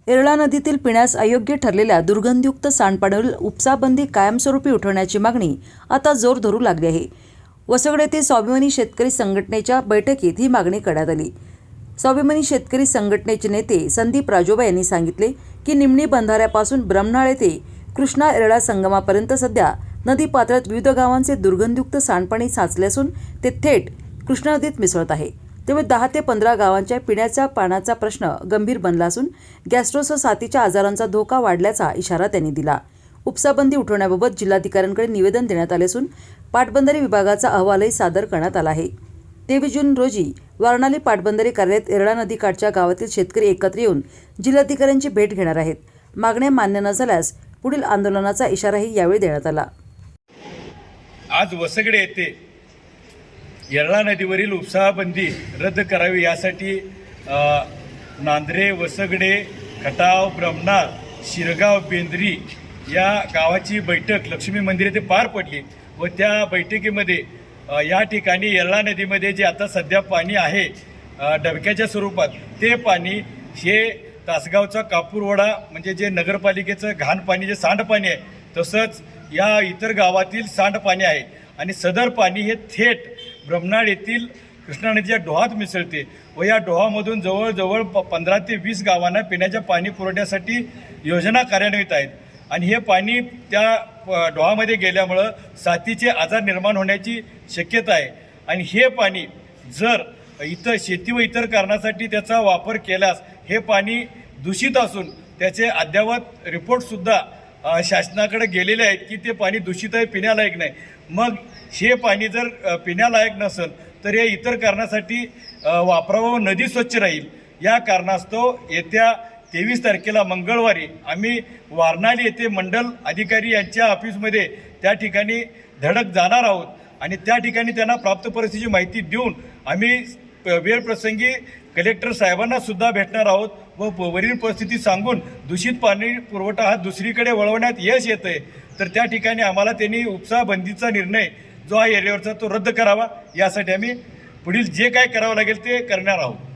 येरळा नदीतील पिण्यास अयोग्य ठरलेल्या दुर्गंधयुक्त सांडपाण्यावरील उपसाबंदी कायमस्वरूपी उठवण्याची मागणी आता जोर धरू लागली आहे। वसगड येथील स्वाभिमानी शेतकरी संघटनेच्या बैठकीत ही मागणी करण्यात आली। स्वाभिमानी शेतकरी संघटनेचे नेते संदीप राजोबा यांनी सांगितले की निमणी बंधाऱ्यापासून ब्रह्मनाळ ते कृष्णा येरळा संगमापर्यंत सध्या नदी पात्रात विविध गावांचे दुर्गंधयुक्त सांडपाणी साचले असून ते थेट कृष्णा नदीत मिसळत आहे। त्यामुळे 10 ते 15 गावांच्या पिण्याच्या पाण्याचा प्रश्न गंभीर बनला असून गॅस्ट्रोसह साथीच्या आजारांचा धोका वाढल्याचा इशारा त्यांनी दिला। उपसाबंदी उठवण्याबाबत जिल्हाधिकाऱ्यांकडे निवेदन देण्यात आले असून पाटबंधारे विभागाचा अहवालही सादर करण्यात आला आहे। 23 जून रोजी वारणाली पाटबंधारे कार्यालयात येरळा नदीकाठच्या गावातील शेतकरी एकत्र येऊन जिल्हाधिकाऱ्यांची भेट घेणार आहेत। मागण्या मान्य न झाल्यास पुढील आंदोलनाचा इशाराही यावेळी देण्यात आला। आज वसगडे येथे येरळा नदीवरील उपसाबंदी रद्द करावी यासाठी नांद्रे, वसगडे, खटाव, ब्रह्मनाळ, शिरगाव, बेंद्री या गावाची बैठक लक्ष्मी मंदिर येथे पार पडली व त्या बैठकीमध्ये या ठिकाणी येरळा नदीमध्ये जे आता सध्या पाणी आहे डबक्याच्या स्वरूपात, ते पाणी हे तासगावचा कापूरवाडा म्हणजे जे नगरपालिकेचं घाण पाणी, जे सांडपाणी आहे, तसंच या इतर गावातील सांडपाणी आहे आणि सदर पाणी हे थेट ब्रह्मनाळ येथील कृष्णा नदीच्या डोहात मिसळते व या डोहामधून जवळजवळ 15 ते 20 गावांना पिण्याच्या पाणी पुरवठ्यासाठी योजना कार्यान्वित आहेत आणि हे पाणी त्या डोहामध्ये गेल्यामुळं साथीचे आजार निर्माण होण्याची शक्यता आहे आणि हे पाणी जर इतर शेती व इतर कारणासाठी त्याचा वापर केल्यास हे पाणी दूषित असून त्याचे अद्ययावत रिपोर्टसुद्धा शासनाकडे गेलेले आहेत की ते पाणी दूषित आहे, पिण्यालायक नाही। मग हे पाणी जर पिण्यालायक नसेल तर हे इतर कारणासाठी वापरावं व नदी स्वच्छ राहील। या कारणास्तव येत्या 23 तारखेला मंगळवारी आम्ही वारणाली येथे मंडल अधिकारी यांच्या ऑफिसमध्ये त्या ठिकाणी धडक जाणार आहोत आणि त्या ठिकाणी त्यांना प्राप्त परिस्थितीची माहिती देऊन आम्ही वेळ प्रसंगी कलेक्टर साहेबांना सुद्धा भेटणार आहोत व वरील परिस्थिती सांगून दूषित पाणी पुरवठा हा दुसरीकडे वळवण्यात यश येतं आहे। तर त्या ठिकाणी आम्हाला त्यांनी उपसाबंदीचा निर्णय जो आहे एरियावरचा तो रद्द करावा, यासाठी आम्ही पुढील जे काय करावं लागेल ते करणार आहोत।